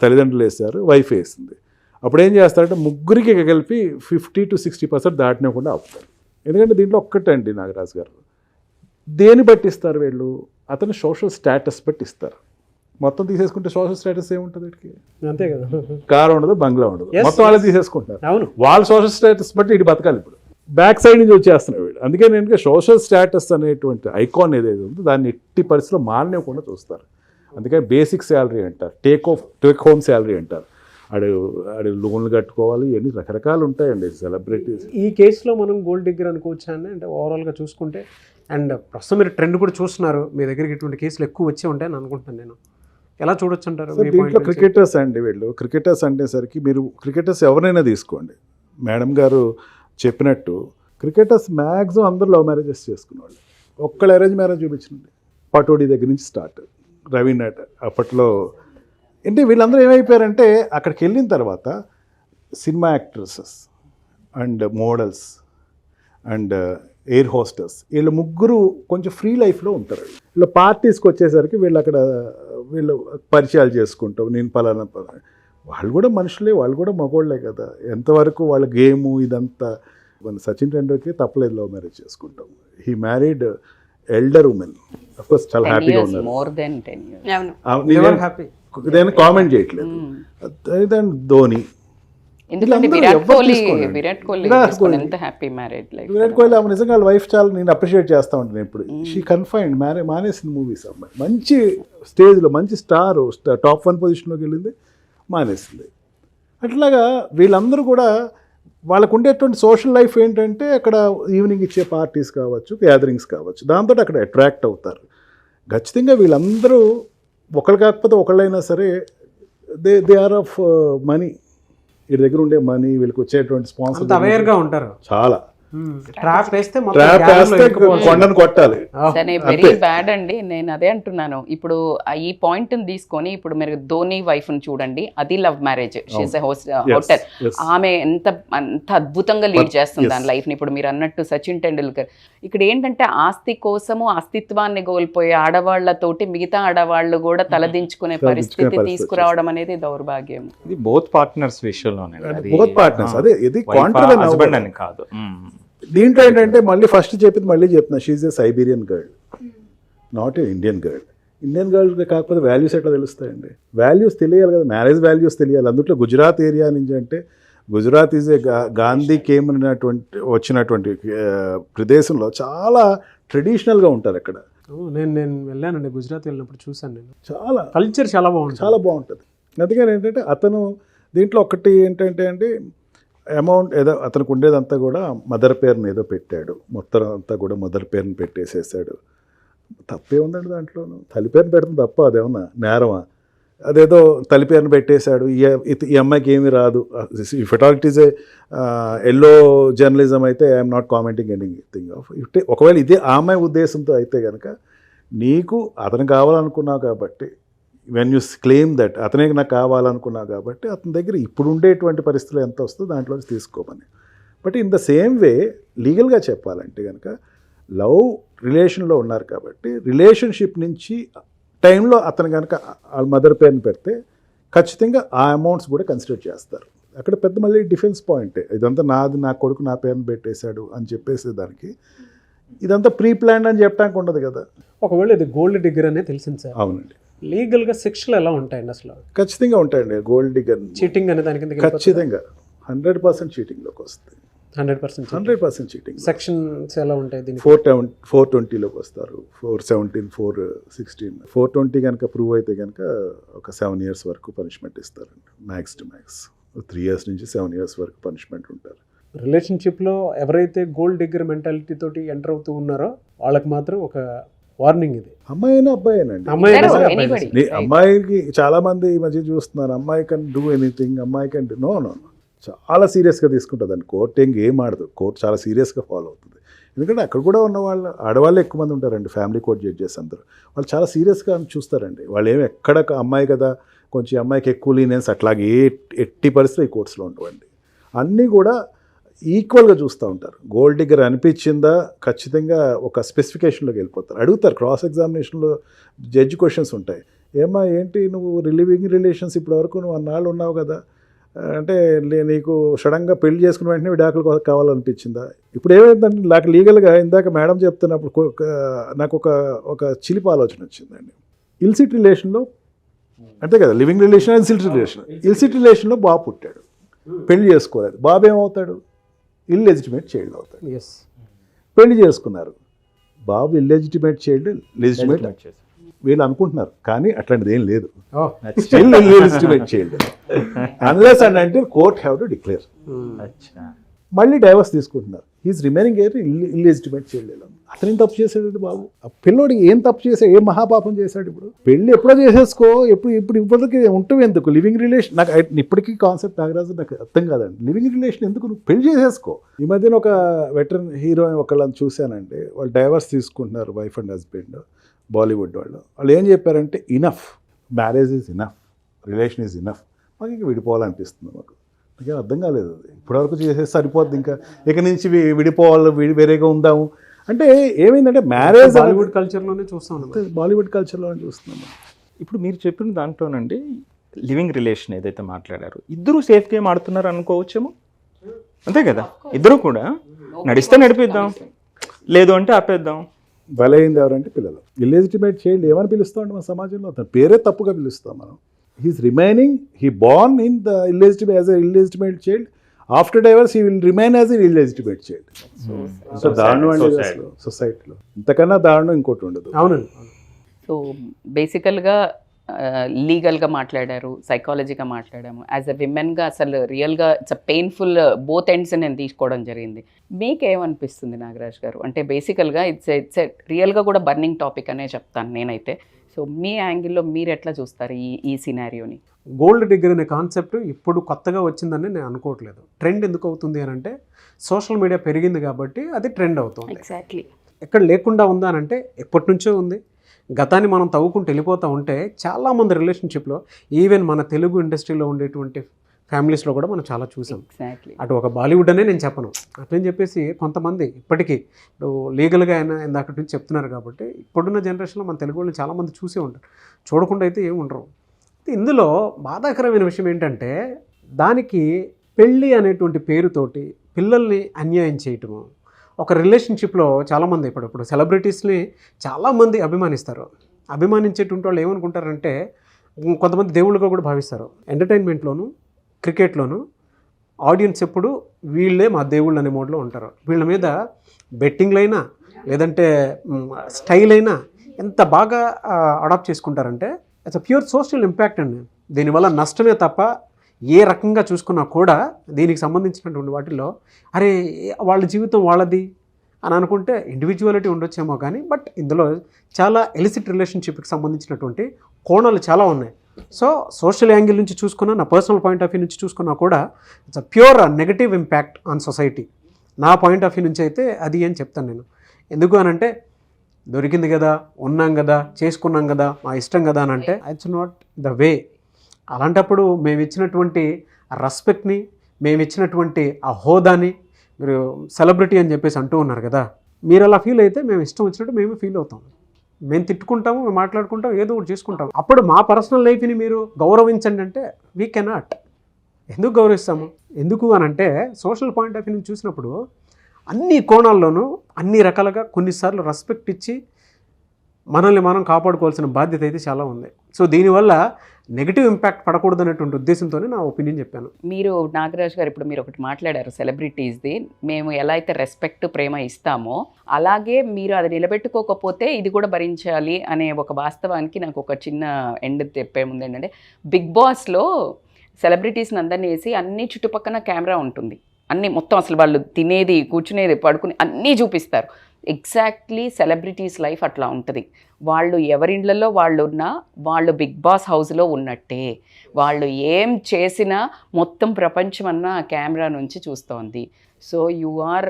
తల్లిదండ్రులు వేశారు, వైఫ్ వేసింది. అప్పుడు ఏం చేస్తారంటే ముగ్గురికి కలిపి 50-60% దాటినకుండా ఆపుతారు. ఎందుకంటే దీంట్లో ఒక్కటండి నాగరాజు గారు, దేని బట్టి ఇస్తారు వీళ్ళు, అతను సోషల్ స్టేటస్ బట్టి ఇస్తారు. మొత్తం తీసేసుకుంటే సోషల్ స్టేటస్ ఏముంటుంది వీటికి, అంతే కదా, కారు ఉండదు, బంగ్లా ఉండదు, మొత్తం వాళ్ళే తీసేసుకుంటారు. అవును, వాళ్ళ సోషల్ స్టేటస్ బట్టి ఇటు బతకాలి. ఇప్పుడు బ్యాక్ సైడ్ నుంచి వచ్చేస్తున్నాడు వీడు. అందుకే నేను సోషల్ స్టేటస్ అనేటువంటి ఐకాన్ ఏదైతే ఉందో దాన్ని ఎట్టి పరిస్థితిలో మారనివ్వకుండా చూస్తారు. అందుకని బేసిక్ శాలరీ అంటారు, టేక్ హోమ్ శాలరీ అంటారు. ఆడు లోన్లు కట్టుకోవాలి, ఇవన్నీ రకరకాలు ఉంటాయండి సెలబ్రిటీస్. ఈ కేసులో మనం గోల్డ్ డిగ్గర్ అనుకోవచ్చా అండి, అంటే ఓవరాల్గా చూసుకుంటే? అండ్ ప్రస్తుతం మీరు ట్రెండ్ కూడా చూస్తున్నారు, మీ దగ్గరికి ఇటువంటి కేసులు ఎక్కువ వచ్చే ఉంటాయని అనుకుంటున్నాను నేను. ఎలా చూడొచ్చు అంటారు? దీంట్లో క్రికెటర్స్ అండి, వీళ్ళు క్రికెటర్స్ అనేసరికి మీరు క్రికెటర్స్ ఎవరైనా తీసుకోండి, మేడం గారు చెప్పినట్టు క్రికెటర్స్ మ్యాక్సిమం అందరూ లవ్ మ్యారేజెస్ చేసుకునేవాళ్ళు. ఒక్కళ్ళు అరేంజ్ మ్యారేజ్ చూపించండి, పటోడి దగ్గర నుంచి స్టార్ట్, రవీనా అప్పట్లో. అంటే వీళ్ళందరూ ఏమైపోయారంటే అక్కడికి వెళ్ళిన తర్వాత cinema actresses and models and air hostess, వీళ్ళు ముగ్గురు కొంచెం ఫ్రీ లైఫ్లో ఉంటారు. వీళ్ళు పార్టీస్కి వచ్చేసరికి వీళ్ళు పరిచయాలు చేసుకుంటాం, నేను పలానా వాళ్ళు కూడా మనుషులే, వాళ్ళు కూడా మగోళ్ళే కదా. ఎంతవరకు వాళ్ళ గేము ఇదంతా. మన సచిన్ టెండూల్కర్ తప్పలేదు లవ్ మ్యారేజ్ చేసుకుంటాం. He married elder women, of course చాలా హ్యాపీగా ఉన్నారు. More than 10 years. నేను కామెంట్ చేయట్లేదు. దాని ధోని, ఎందుకంటే విరాట్ కోహ్లీ ఎంత happy married life. Virat Kohli ఆమె నిజంగా వాళ్ళ వైఫ్ చాలా నేను అప్రిషియేట్ చేస్తూ ఉంటాను ఎప్పుడు. షీ కన్ఫైన్డ్ మానేసింది మూవీస్. అమ్మాయి మంచి స్టేజ్లో మంచి టాప్ 1 పొజిషన్లోకి వెళ్ళింది, మానేసింది. అట్లాగా వీళ్ళందరూ కూడా వాళ్ళకు ఉండేటువంటి సోషల్ లైఫ్ ఏంటంటే అక్కడ ఈవినింగ్ ఇచ్చే పార్టీస్ కావచ్చు, గ్యాదరింగ్స్ కావచ్చు, దాంతో అక్కడ అట్రాక్ట్ అవుతారు. ఖచ్చితంగా వీళ్ళందరూ ఒకళ్ళు కాకపోతే ఒకళ్ళైనా సరే దే ఆర్ ఆఫ్ మనీ. వీళ్ళ దగ్గర ఉండే మనీ, వీళ్ళకి వచ్చేటువంటి స్పాన్సర్ అవేర్గా ఉంటారు చాలా. ట్రాప్ వేస్తే కొండను కొట్టాలి. వెరీ బ్యాడ్ అండి. నేను అదే అంటున్నాను. ఇప్పుడు ఈ పాయింట్ తీసుకొని ఇప్పుడు మీరు ధోని వైఫ్ ని చూడండి, అది లవ్ మ్యారేజ్, షీస్ హోటల్. ఆమె ఎంత అద్భుతంగా లీడ్ చేస్తుంది దాని లైఫ్ ని. ఇప్పుడు మీరు అన్నట్టు సచిన్ టెండూల్కర్, ఇక్కడ ఏంటంటే ఆస్తి కోసము అస్తిత్వాన్ని కోల్పోయే ఆడవాళ్లతోటి మిగతా ఆడవాళ్ళు కూడా తలదించుకునే పరిస్థితి తీసుకురావడం అనేది దౌర్భాగ్యం. ఇది బోత్ పార్ట్నర్స్ విషయంలోనే, బోత్ పార్ట్నర్స్. అదే ఇది హస్బెండ్ అని కాదు. దీంట్లో ఏంటంటే మళ్ళీ ఫస్ట్ చెప్పింది మళ్ళీ చెప్తున్నా, she's a Siberian girl, not a Indian girl. Indian girl కాకపోతే వాల్యూస్ ఎట్లా తెలుస్తాయండి? వాల్యూస్ తెలియాలి కదా, మ్యారేజ్ వాల్యూస్ తెలియాలి. అందులో గుజరాత్ ఏరియా నుంచి అంటే Gujarat is a Gandhi came వచ్చినటువంటి ప్రదేశంలో చాలా ట్రెడిషనల్గా ఉంటారు అక్కడ. నేను వెళ్ళానండి, గుజరాత్ వెళ్ళినప్పుడు చూసాను నేను. చాలా కల్చర్ చాలా బాగుంటుంది, చాలా బాగుంటుంది. అందుకని ఏంటంటే అతను దీంట్లో ఒకటి ఏంటంటే అండి, అమౌంట్ ఏదో అతనికి ఉండేదంతా కూడా మదర్ పేరుని ఏదో పెట్టాడు, మొత్తం అంతా కూడా మదర్ పేరుని పెట్టేసేసాడు. తప్పే ఉందండి దాంట్లోనూ? తల్లి పేరుని పెడతాం తప్ప, అదేమన్నా నేరమా? అదేదో తల్లి పేరుని పెట్టేశాడు, ఈ అమ్మాయికి ఏమీ రాదు. If it all it is a yellow journalism అయితే I'm not commenting anything of it. ఒకవేళ ఇదే ఆ అమ్మాయి ఉద్దేశంతో అయితే కనుక, నీకు అతను కావాలనుకున్నావు కాబట్టి, వెన్ యూ క్లెయిమ్ దట్ అతనే నాకు కావాలనుకున్నావు కాబట్టి, అతని దగ్గర ఇప్పుడు ఉండేటువంటి పరిస్థితులు ఎంత వస్తుందో దాంట్లోంచి తీసుకోమని. But in the same way లీగల్గా చెప్పాలంటే కనుక, లవ్ రిలేషన్లో ఉన్నారు కాబట్టి, రిలేషన్షిప్ నుంచి టైంలో అతను కనుక వాళ్ళ మదర్ పేరుని పెడితే ఖచ్చితంగా ఆ అమౌంట్స్ కూడా కన్సిడర్ చేస్తారు. అక్కడ పెద్ద మళ్ళీ డిఫెన్స్ పాయింటే, ఇదంతా నాది, నా కొడుకు నా పేరుని పెట్టేశాడు అని చెప్పేసి దానికి ఇదంతా ప్రీ ప్లాన్ అని చెప్పడానికి ఉండదు కదా. ఒకవేళ ఇది గోల్డ్ డిగ్గర్ అనే తెలిసింది సార్, అవునండి, లీగల్గా శిక్షలు ఎలా ఉంటాయండి అసలు? ఖచ్చితంగా ఉంటాయండి. గోల్డ్ డిగ్గర్ చీటింగ్ అనే దాని కింద ఖచ్చితంగా 100% చీటింగ్లోకి వస్తుంది. 100% 100% చీటింగ్. సెక్షన్స్ ఎలా ఉంటాయి దీనికి? 420లోకి వస్తారు, 417, 416. 420 కనుక ప్రూవ్ అయితే కనుక ఒక 7 years వరకు పనిష్మెంట్ ఇస్తారండి, మ్యాక్స్ టు మ్యాక్స్. 3 years నుంచి 7 years వరకు పనిష్మెంట్ ఉంటారు. రిలేషన్షిప్లో ఎవరైతే గోల్డ్ డిగ్గర్ మెంటాలిటీ తోటి ఎంటర్ అవుతూ ఉన్నారో వాళ్ళకి మాత్రం ఒక వార్నింగ్ ఇది. అమ్మాయి అయినా అబ్బాయి అయినండి, అమ్మాయికి చాలా మంది ఈ మధ్య చూస్తున్నారు, అమ్మాయి కెన్ డూ ఎనీథింగ్, అమ్మాయి కెన్ నో నో చాలా సీరియస్గా తీసుకుంటుందండి. కోర్టు ఏం ఆడదు, కోర్టు చాలా సీరియస్గా ఫాలో అవుతుంది. ఎందుకంటే అక్కడ కూడా ఉన్న వాళ్ళు ఆడవాళ్ళు ఎక్కువ మంది ఉంటారండి, ఫ్యామిలీ కోర్ట్ జడ్జెస్ అందరూ. వాళ్ళు చాలా సీరియస్గా చూస్తారండి. వాళ్ళు ఏమి ఎక్కడ అమ్మాయి కదా కొంచెం అమ్మాయికి ఎక్కువ లీనియన్స్ అట్లాగే ఎట్టి పరిస్థితులు ఈ కోర్ట్స్లో ఉండవండి. అన్నీ కూడా ఈక్వల్గా చూస్తూ ఉంటారు. గోల్డ్ డిగ్గర్ అనిపించిందా ఖచ్చితంగా ఒక స్పెసిఫికేషన్లోకి వెళ్ళిపోతారు. అడుగుతారు క్రాస్ ఎగ్జామినేషన్లో, జడ్జి క్వశ్చన్స్ ఉంటాయి. ఏమ్మా ఏంటి నువ్వు లివింగ్ రిలేషన్స్ ఇప్పటి వరకు నువ్వు అన్నాళ్ళు ఉన్నావు కదా, అంటే నీకు సడన్గా పెళ్లి చేసుకున్న వెంటనే విడాకులు కావాలనిపించిందా? ఇప్పుడు ఏమైందంటే నాకు లీగల్గా ఇందాక మేడం చెప్తున్నప్పుడు నాకు ఒక చిలిపి ఆలోచన వచ్చిందండి. ఇల్సిట్ రిలేషన్లో అంతే కదా, లివింగ్ రిలేషన్ ఇల్సిట్ రిలేషన్లో బాబు పుట్టాడు, పెళ్లి చేసుకోలేదు, బాబు ఏమవుతాడు? ఇల్లెజిటిమేట్ చైల్డ్ అవుతాడు. పెళ్లి చేసుకున్నారు, బాబు ఇల్లెజిటిమేట్ చైల్డ్ లెజిటిమేట్ వీళ్ళు అనుకుంటున్నారు, కానీ అట్లాంటిది ఏం లేదు. Still illegitimate child unless and అంటే కోర్ట్ హ్యావ్ టు డిక్లేర్. మళ్ళీ డైవర్స్ తీసుకుంటున్నారు, he's remaining air illegitimate child. అతను ఏం తప్పు చేశాడు బాబు? ఆ పిల్లోడికి ఏం తప్పు చేశాడు, ఏం మహాపాపం చేశాడు? ఇప్పుడు పెళ్ళి ఎప్పుడో చేసేసుకో, ఇప్పటికి ఉంటుంది ఎందుకు లివింగ్ రిలేషన్? నాకు ఇప్పటికీ కాన్సెప్ట్ నాగరాజు నాకు అర్థం కాదండి. లివింగ్ రిలేషన్ ఎందుకు? నువ్వు పెళ్లి చేసేసుకో. ఈ మధ్యన ఒక వెటరన్ హీరోయిన్ ఒకళ్ళని చూశానండి, వాళ్ళు డైవర్స్ తీసుకుంటున్నారు, వైఫ్ అండ్ హస్బెండ్, బాలీవుడ్ వాళ్ళు ఏం చెప్పారంటే, enough, marriage is enough, relation is enough, మాకు ఇంక విడిపోవాలనిపిస్తుంది. మాకు నాకేం అర్థం కాలేదు. అది ఇప్పటివరకు చేసేసి సరిపోద్ది, ఇంకా ఇక నుంచి విడిపోవాలి, వేరేగా ఉందాము అంటే ఏమైందంటే మ్యారేజ్ బాలీవుడ్ కల్చర్లోనే చూస్తాం, బాలీవుడ్ కల్చర్లోనే చూస్తున్నాం. ఇప్పుడు మీరు చెప్పిన దాంట్లోనండి లివింగ్ రిలేషన్ ఏదైతే మాట్లాడారో, ఇద్దరు సేఫ్ గేమ్ ఆడుతున్నారు అనుకోవచ్చేమో, అంతే కదా? ఇద్దరు కూడా నడిస్తే నడిపిద్దాం, లేదు అంటే ఆపేద్దాం. బలైంది ఎవరంటే పిల్లలు. ఇల్లెజిటిమేట్ చైల్డ్ ఏమని పిలుస్తామండి మన సమాజంలో? అతని పేరే తప్పుగా పిలుస్తాం మనం. He's remaining, he born in the illegitimate as a illegitimate child. After divorce he will remain as a illegitimate child. So దారుణం అండి అసలు సొసైటీలో, ఇంతకన్నా దారుణం ఇంకోటి ఉండదు. అవునండి. సో బేసికల్గా లీగల్గా మాట్లాడారు, సైకాలజీగా మాట్లాడాము. యాజ్ ఎ విమెన్గా అసలు రియల్గా it's a painful both ends నేను తీసుకోవడం జరిగింది. మీకేమనిపిస్తుంది నాగరాజ్ గారు? అంటే బేసికల్గా ఇట్స్ రియల్గా కూడా బర్నింగ్ టాపిక్ అనే చెప్తాను నేనైతే. సో మీ యాంగిల్లో మీరు ఎట్లా చూస్తారు ఈ సినారియోని? గోల్డ్ డిగ్గర్ అనే కాన్సెప్ట్ ఇప్పుడు కొత్తగా వచ్చిందని నేను అనుకోవట్లేదు. ట్రెండ్ ఎందుకు అవుతుంది అని అంటే, సోషల్ మీడియా పెరిగింది కాబట్టి అది ట్రెండ్ అవుతుంది. ఎగ్జాక్ట్లీ. ఎక్కడ లేకుండా ఉందా అని అంటే ఎప్పటి నుంచో ఉంది. గతాన్ని మనం తవ్వుకుంటూ వెళ్ళిపోతూ ఉంటే చాలామంది రిలేషన్షిప్లో, ఈవెన్ మన తెలుగు ఇండస్ట్రీలో ఉండేటువంటి ఫ్యామిలీస్లో కూడా మనం చాలా చూసాం. ఎగ్జాక్ట్లీ. అటు ఒక బాలీవుడ్ అనే నేను చెప్పను, అట్లని చెప్పేసి కొంతమంది ఇప్పటికీ ఇప్పుడు లీగల్గా అయినా ఇందాక నుంచి చెప్తున్నారు కాబట్టి, ఇప్పుడున్న జనరేషన్లో మన తెలుగు వాళ్ళని చాలామంది చూసే ఉంటారు, చూడకుండా అయితే ఏమి ఉండరు. ఇందులో బాధాకరమైన విషయం ఏంటంటే, దానికి పెళ్ళి అనేటువంటి పేరుతోటి పిల్లల్ని అన్యాయం చేయటము. ఒక రిలేషన్షిప్లో చాలామంది ఇప్పుడు సెలబ్రిటీస్ని చాలామంది అభిమానిస్తారు. అభిమానించేటువంటి వాళ్ళు ఏమనుకుంటారంటే, కొంతమంది దేవుళ్ళుగా కూడా భావిస్తారు. ఎంటర్టైన్మెంట్లోను, క్రికెట్లోను ఆడియన్స్ ఎప్పుడు వీళ్ళే మా దేవుళ్ళు అనే మోడ్లో ఉంటారు. వీళ్ళ మీద బెట్టింగ్లైనా లేదంటే స్టైల్ అయినా ఎంత బాగా అడాప్ట్ చేసుకుంటారంటే, it's a pure social impact అండి. దీనివల్ల నష్టమే తప్ప ఏ రకంగా చూసుకున్నా కూడా దీనికి సంబంధించినటువంటి వాటిల్లో అరే వాళ్ళ జీవితం వాళ్ళది అని అనుకుంటే ఇండివిజువాలిటీ ఉండొచ్చేమో కానీ బట్ ఇందులో చాలా ఎలిసిట్ రిలేషన్షిప్కి సంబంధించినటువంటి కోణాలు చాలా ఉన్నాయి. సో సోషల్ యాంగిల్ నుంచి చూసుకున్నా, నా పర్సనల్ పాయింట్ ఆఫ్ వ్యూ నుంచి చూసుకున్నా కూడా it's a pure negative impact on society. నా పాయింట్ ఆఫ్ వ్యూ నుంచి అయితే అది అని చెప్తాను నేను. ఎందుకు అనంటే దొరికింది కదా, ఉన్నాం కదా, చేసుకున్నాం కదా, మా ఇష్టం కదా అని అంటే ఇట్స్ నాట్ ద వే. అలాంటప్పుడు మేము ఇచ్చినటువంటి రెస్పెక్ట్ని, మేము ఇచ్చినటువంటి ఆ హోదాని మీరు సెలబ్రిటీ అని చెప్పేసి అంటూ ఉన్నారు కదా, మీరు అలా ఫీల్ అయితే మేము ఇష్టం వచ్చినట్టు మేము ఫీల్ అవుతాం. మేము తిట్టుకుంటాము, మేము మాట్లాడుకుంటాం, ఏదో ఒకటి చేసుకుంటాం. అప్పుడు మా పర్సనల్ లైఫ్ని మీరు గౌరవించండి అంటే వీ కెనాట్. ఎందుకు గౌరవిస్తాము? ఎందుకు అని అంటే సోషల్ పాయింట్ ఆఫ్ వ్యూ నుంచి చూసినప్పుడు అన్ని కోణాల్లోనూ అన్ని రకాలుగా కొన్నిసార్లు రెస్పెక్ట్ ఇచ్చి మనల్ని మనం కాపాడుకోవాల్సిన బాధ్యత అయితే చాలా ఉంది. సో దీనివల్ల నెగిటివ్ ఇంపాక్ట్ పడకూడదు అనేటువంటి ఉద్దేశంతోనే నా ఒపీనియన్ చెప్పాను. మీరు నాగరాజ్ గారు ఇప్పుడు మీరు ఒకటి మాట్లాడారు సెలబ్రిటీస్ది, మేము ఎలా అయితే రెస్పెక్ట్ ప్రేమ ఇస్తామో అలాగే మీరు అది నిలబెట్టుకోకపోతే ఇది కూడా భరించాలి అనే ఒక వాస్తవానికి నాకు ఒక చిన్న ఎండ్ చెప్పే ముందు ఏంటంటే, బిగ్ బాస్లో సెలబ్రిటీస్ని అందరినీ వేసి అన్ని చుట్టుపక్కల కెమెరా ఉంటుంది, అన్నీ మొత్తం అసలు వాళ్ళు తినేది, కూర్చునేది, పడుకుని అన్నీ చూపిస్తారు. ఎగ్జాక్ట్లీ సెలబ్రిటీస్ లైఫ్ అట్లా ఉంటుంది. వాళ్ళు ఎవరిండ్లలో వాళ్ళు ఉన్నా వాళ్ళు బిగ్ బాస్ హౌస్లో ఉన్నట్టే. వాళ్ళు ఏం చేసినా మొత్తం ప్రపంచం అన్న ఆ కెమెరా నుంచి చూస్తోంది. So you are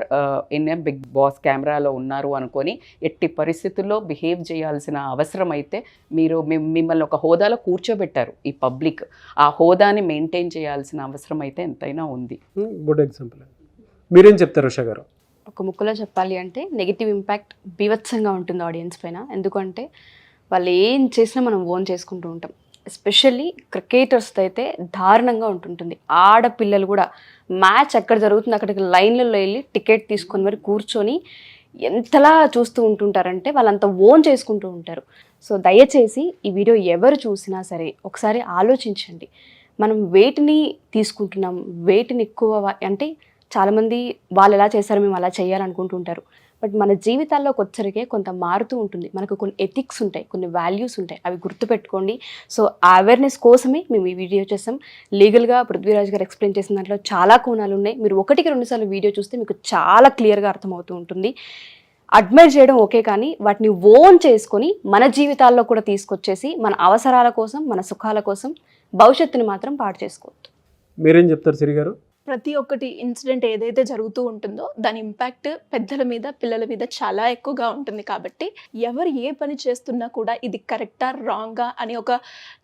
in a Big Boss, కెమెరాలో ఉన్నారు అనుకొని ఎట్టి పరిస్థితుల్లో బిహేవ్ చేయాల్సిన అవసరం అయితే మీరు మిమ్మల్ని ఒక హోదాలో కూర్చోబెట్టారు ఈ పబ్లిక్, ఆ హోదాని మెయింటైన్ చేయాల్సిన అవసరం అయితే ఎంతైనా ఉంది. Good example. మీరేం చెప్తారు ఉషా గారు? ఒక ముక్కలో చెప్పాలి అంటే నెగిటివ్ ఇంపాక్ట్ బీభత్సంగా ఉంటుంది ఆడియన్స్ పైన. ఎందుకంటే వాళ్ళు ఏం చేసినా మనం ఓన్ చేసుకుంటూ ఉంటాం. ఎస్పెషల్లీ క్రికెటర్స్తో అయితే దారుణంగా ఉంటుంటుంది. ఆడపిల్లలు కూడా మ్యాచ్ ఎక్కడ జరుగుతుంది అక్కడికి లైన్లలో వెళ్ళి టికెట్ తీసుకొని మరి కూర్చొని ఎంతలా చూస్తూ ఉంటుంటారంటే వాళ్ళంతా ఓన్ చేసుకుంటూ ఉంటారు. సో దయచేసి ఈ వీడియో ఎవరు చూసినా సరే ఒకసారి ఆలోచించండి. మనం వేటిని తీసుకుంటున్నాం, వేటిని ఎక్కువ అంటే చాలామంది వాళ్ళు ఎలా చేశారో మేము అలా చేయాలనుకుంటుంటారు. బట్ మన జీవితాల్లోకి వచ్చరికే కొంత మారుతూ ఉంటుంది. మనకు కొన్ని ఎథిక్స్ ఉంటాయి, కొన్ని వాల్యూస్ ఉంటాయి, అవి గుర్తుపెట్టుకోండి. సో ఆ అవేర్నెస్ కోసమే మేము ఈ వీడియో చేసాం. లీగల్గా పృథ్వీరాజ్ గారు ఎక్స్ప్లెయిన్ చేసిన దాంట్లో చాలా కోణాలు ఉన్నాయి. మీరు 1-2 సార్లు వీడియో చూస్తే మీకు చాలా క్లియర్గా అర్థమవుతూ ఉంటుంది. అడ్మైర్ చేయడం ఓకే, కానీ వాటిని ఓన్ చేసుకొని మన జీవితాల్లో కూడా తీసుకొచ్చేసి మన అవసరాల కోసం, మన సుఖాల కోసం భవిష్యత్తుని మాత్రం పాడు చేసుకోవద్దు. మీరేం చెప్తారు సిరి గారు? ప్రతి ఒక్కటి ఇన్సిడెంట్ ఏదైతే జరుగుతూ ఉంటుందో దాని ఇంపాక్ట్ పెద్దల మీద, పిల్లల మీద చాలా ఎక్కువగా ఉంటుంది. కాబట్టి ఎవరు ఏ పని చేస్తున్నా కూడా ఇది కరెక్టా రాంగా అని ఒక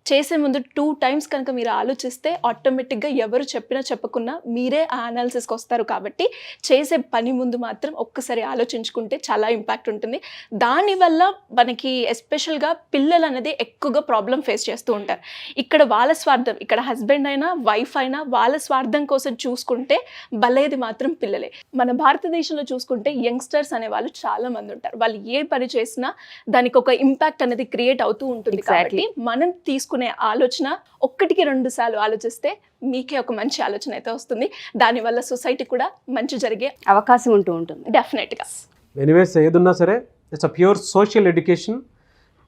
చేసే ముందు 2 times కనుక మీరు ఆలోచిస్తే ఆటోమేటిక్గా ఎవరు చెప్పినా చెప్పకున్నా మీరే ఆ అనాలిసిస్కి వస్తారు. కాబట్టి చేసే పని ముందు మాత్రం ఒక్కసారి ఆలోచించుకుంటే చాలా ఇంపాక్ట్ ఉంటుంది. దానివల్ల మనకి ఎస్పెషల్గా పిల్లలు అనేది ఎక్కువగా ప్రాబ్లం ఫేస్ చేస్తూ ఉంటారు. ఇక్కడ వాళ్ళ స్వార్థం, ఇక్కడ హస్బెండ్ అయినా వైఫ్ అయినా వాళ్ళ స్వార్థం కోసం చూసుకుంటే బలేది మాత్రం పిల్లలే. మన భారతదేశంలో చూసుకుంటే యంగ్స్టర్స్ అనే వాళ్ళు చాలా మంది ఉంటారు. వాళ్ళు ఏ పని చేసినా దానికి ఒక ఇంపాక్ట్ అనేది క్రియేట్ అవుతూ ఉంటుంది. కాబట్టి మనం తీసుకునే ఆలోచన 1-2 సార్లు ఆలోచిస్తే మీకే ఒక మంచి ఆలోచన అయితే వస్తుంది. దానివల్ల సొసైటీ కూడా మంచి జరిగే అవకాశం ఉంటూ ఉంటుంది డెఫినెట్గా. ఎనీవేస్ ఏదున్నా సరే it's a pure social education.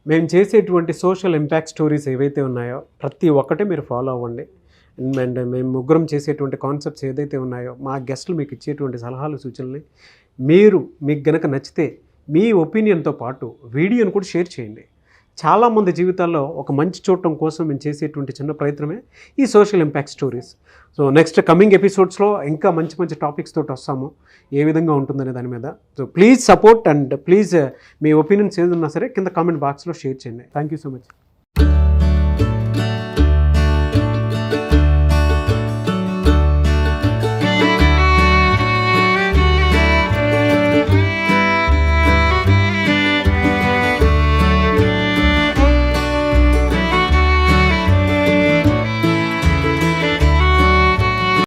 మేము చేసేటువంటి సోషల్ ఇంపాక్ట్ స్టోరీస్ ఏవైతే ఉన్నాయో ప్రతి ఒక్కటి మీరు ఫాలో అవ్వండి. అండ్ మేము ముగ్గురం చేసేటువంటి కాన్సెప్ట్స్ ఏదైతే ఉన్నాయో, మా గెస్టులు మీకు ఇచ్చేటువంటి సలహాలు, సూచనలు మీకు గనక నచ్చితే మీ ఒపీనియన్తో పాటు వీడియోని కూడా షేర్ చేయండి. చాలామంది జీవితాల్లో ఒక మంచి చూడటం కోసం మేము చేసేటువంటి చిన్న ప్రయత్నమే ఈ social impact stories. So next coming ఎపిసోడ్స్లో ఇంకా మంచి మంచి టాపిక్స్ తోటి వస్తాము, ఏ విధంగా ఉంటుందనే దాని మీద. So please support and please me opinions ఏదన్నా సరే కింద కామెంట్ బాక్స్లో షేర్ చేయండి. Thank you so much.